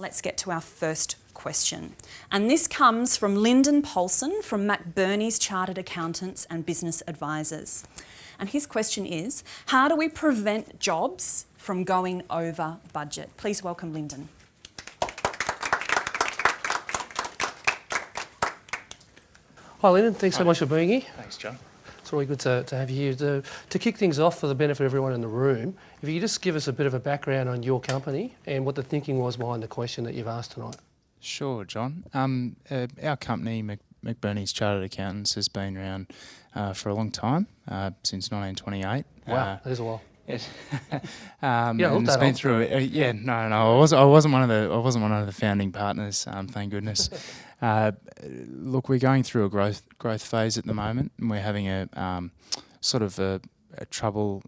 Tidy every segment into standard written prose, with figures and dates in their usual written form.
Let's get to our first question. And this comes from Lyndon from McBurney's Chartered Accountants and Business Advisors. And his question is, how do we prevent jobs from going over budget? Please welcome Lyndon. Hi Lyndon, thanks so much for being here. Thanks, John. It's really good to have you here. To kick things off for the benefit of everyone in the room, if you could just give us a bit of a background on your company and what the thinking was behind the question that you've asked tonight. Sure, John. Our company, McBurney's Chartered Accountants, has been around for a long time, since 1928. Wow, that is a while. It, Yeah, and it's been through it. I wasn't one of the founding partners. Thank goodness. Look, we're going through a growth phase at the moment, and we're having a sort of a trouble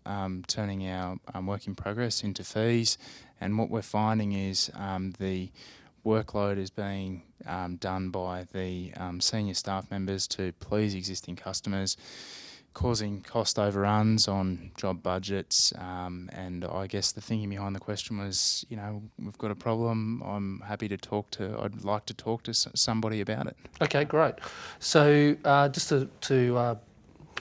turning our work in progress into fees. And what we're finding is the workload is being done by the senior staff members to please existing customers, causing cost overruns on job budgets, and I guess the thinking behind the question was, we've got a problem. I'd like to talk to somebody about it. Okay, great. So just to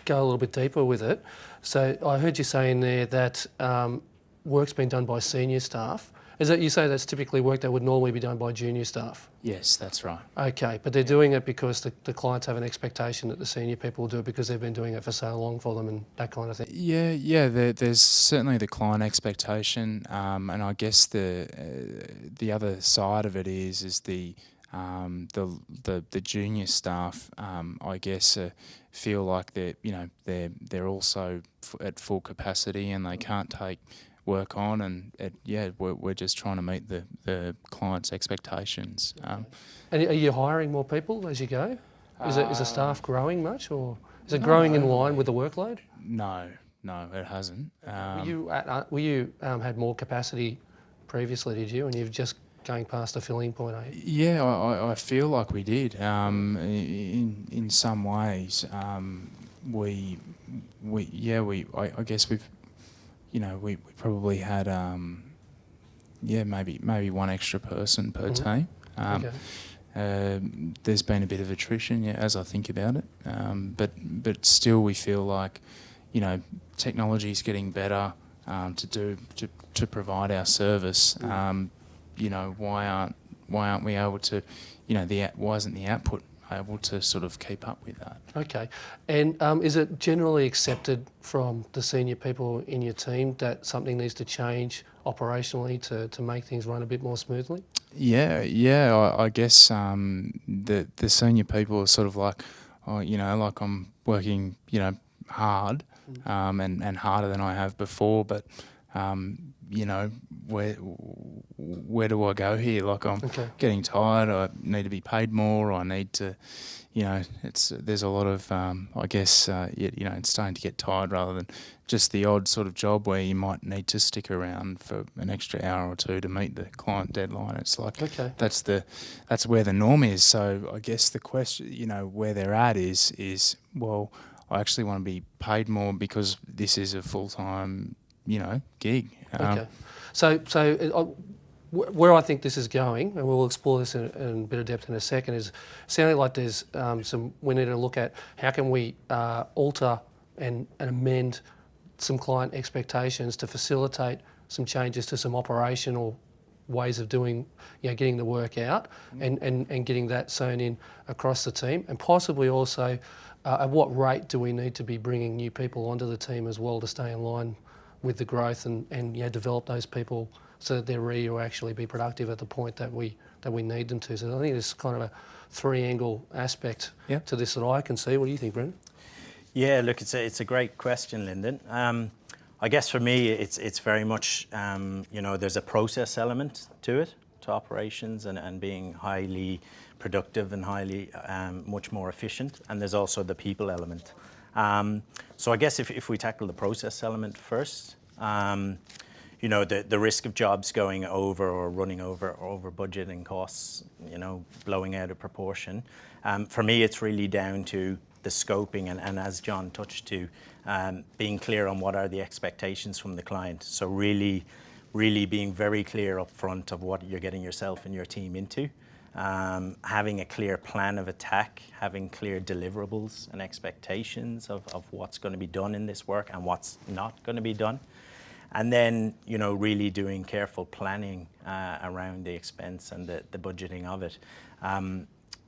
go a little bit deeper with it, so I heard you saying there that work's been done by senior staff. Is that you say that's typically work that would normally be done by junior staff? Yes, that's right. Okay, but they're doing it because the clients have an expectation that the senior people will do it because they've been doing it for so long for them and that kind of thing. Yeah. There's certainly the client expectation, and I guess the other side of it is the junior staff. I guess feel like they're also at full capacity and they can't take work on, and we're just trying to meet the client's expectations. And are you hiring more people as you go? Is the staff growing much, or is it growing in line with the workload? No, it hasn't. Were you had more capacity previously, did you? And you've just going past the filling point, are you? Yeah, I feel like we did. In some ways, I guess we've. We probably had maybe one extra person per team. There's been a bit of attrition, as I think about it. But still, we feel like technology is getting better to provide our service. Why aren't we able to? Why isn't the output able to sort of keep up with that? Okay, and is it generally accepted from the senior people in your team that something needs to change operationally to make things run a bit more smoothly? Yeah. I guess the senior people are sort of like, like I'm working, hard, and harder than I have before, but where do I go here? Like I'm getting tired. I need to be paid more. I need to, there's a lot of, I guess, it's starting to get tired rather than just the odd sort of job where you might need to stick around for an extra hour or two to meet the client deadline. It's like that's where the norm is. So I guess the question, where they're at is well, I actually want to be paid more because this is a full-time, gig. Okay. So where I think this is going, and we'll explore this in a bit of depth in a second, is sounding like there's we need to look at how can we alter and amend some client expectations to facilitate some changes to some operational ways of doing, getting the work out and getting that sewn in across the team, and possibly also at what rate do we need to be bringing new people onto the team as well to stay in line with the growth and develop those people so that they're ready to actually be productive at the point that we need them to. So I think there's kind of a three-angle aspect to this that I can see. What do you think, Brendan? Yeah, look, it's a great question, Lyndon. I guess for me, it's very much there's a process element to it, to operations and being highly productive and highly much more efficient, and there's also the people element. So I guess if we tackle the process element first, the risk of jobs going over or running over budget and costs, blowing out of proportion. For me, it's really down to the scoping and as John touched to, being clear on what are the expectations from the client. So really really being very clear up front of what you're getting yourself and your team into, having a clear plan of attack, having clear deliverables and expectations of what's going to be done in this work and what's not going to be done. And then, you know, really doing careful planning around the expense and the budgeting of it.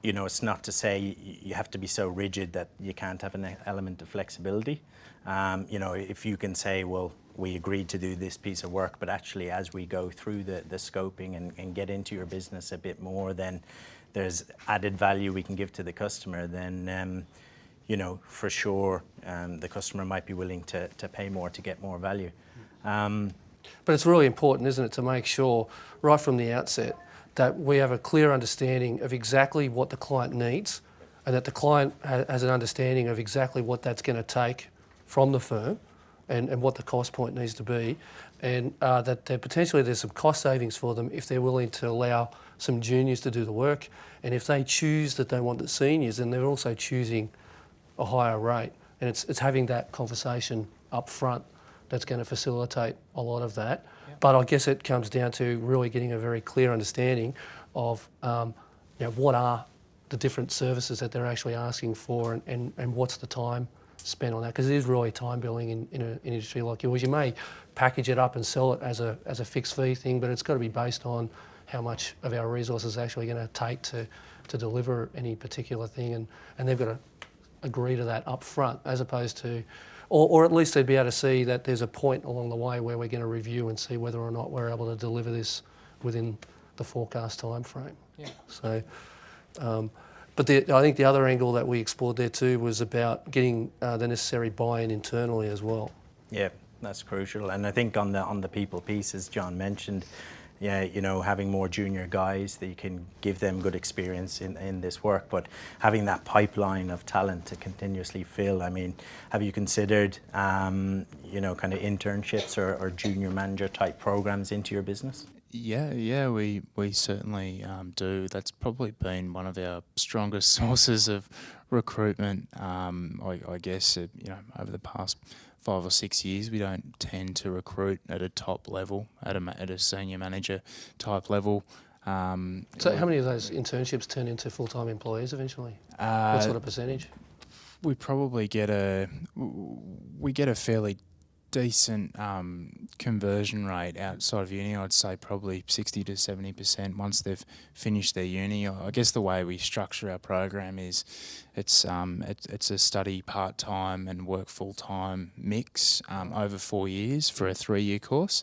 You know, it's not to say you have to be so rigid that you can't have an element of flexibility. You know, if you can say, well, we agreed to do this piece of work, but actually as we go through the scoping and get into your business a bit more, then there's added value we can give to the customer, then, you know, for sure, the customer might be willing to pay more to get more value. But it's really important, isn't it, to make sure right from the outset that we have a clear understanding of exactly what the client needs, and that the client has an understanding of exactly what that's going to take from the firm and what the cost point needs to be, and that potentially there's some cost savings for them if they're willing to allow some juniors to do the work. And if they choose that they want the seniors, then they're also choosing a higher rate. And it's having that conversation up front that's going to facilitate a lot of that. Yep. But I guess it comes down to really getting a very clear understanding of you know, what are the different services that they're actually asking for, and what's the time spent on that, because it is really time billing in an industry like yours. You may package it up and sell it as a fixed fee thing, but it's got to be based on how much of our resources are actually going to take to deliver any particular thing, and they've got to agree to that up front, as opposed to, or at least they'd be able to see that there's a point along the way where we're going to review and see whether or not we're able to deliver this within the forecast time frame. Yeah. So, but I think the other angle that we explored there too was about getting the necessary buy-in internally as well. Yeah, that's crucial. And I think on the people piece, as John mentioned, yeah, you know, having more junior guys that you can give them good experience in this work, but having that pipeline of talent to continuously fill. I mean, have you considered, you know, kind of internships or junior manager type programs into your business? Yeah, we certainly do. That's probably been one of our strongest sources of recruitment. I guess, you know, over the past 5 or 6 years, we don't tend to recruit at a top level, at a senior manager type level. So how many of those internships turn into full-time employees eventually? What sort of percentage? We probably get a fairly decent conversion rate outside of uni. I'd say probably 60 to 70% once they've finished their uni. I guess the way we structure our program is it's a study part-time and work full-time mix over 4 years for a 3-year course.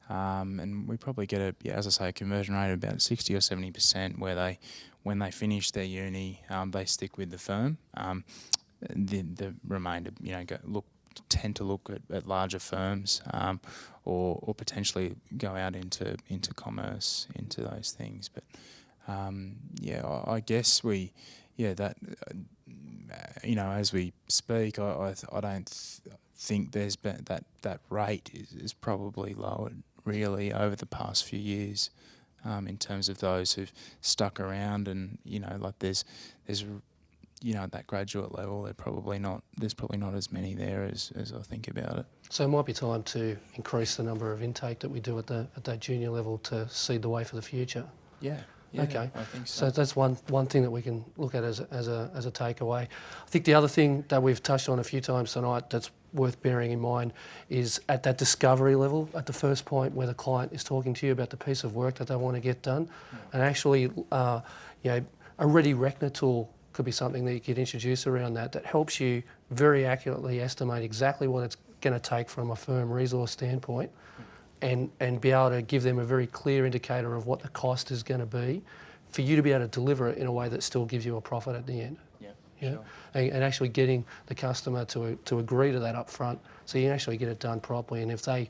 And we probably get a conversion rate of about 60 or 70% where when they finish their uni, they stick with the firm. The remainder, you know, tend to look at larger firms, or potentially go out into commerce, into those things. But I guess that you know, as we speak, I don't think there's been that rate is probably lowered really over the past few years, in terms of those who've stuck around. And you know, like there's you know, at that graduate level, there's probably not as many there as I think about it. So it might be time to increase the number of intake that we do at that junior level to seed the way for the future. Yeah. Okay. I think so. So that's one thing that we can look at as a takeaway. I think the other thing that we've touched on a few times tonight that's worth bearing in mind is at that discovery level, at the first point where the client is talking to you about the piece of work that they want to get done, and actually, you know, a ready reckoner tool could be something that you could introduce around that helps you very accurately estimate exactly what it's going to take from a firm resource standpoint, and be able to give them a very clear indicator of what the cost is going to be for you to be able to deliver it in a way that still gives you a profit at the end. Yeah, sure. And actually getting the customer to agree to that up front, so you can actually get it done properly. And if they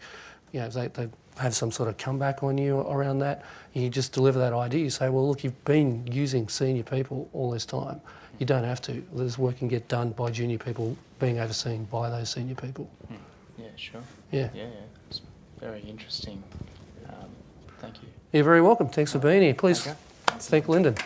have some sort of comeback on you around that, you just deliver that idea. You say, well, look, you've been using senior people all this time. You don't have to. This work can get done by junior people being overseen by those senior people. Yeah, sure. Yeah. It's very interesting. Thank you. You're very welcome. Thanks for being here. Please thank Lyndon.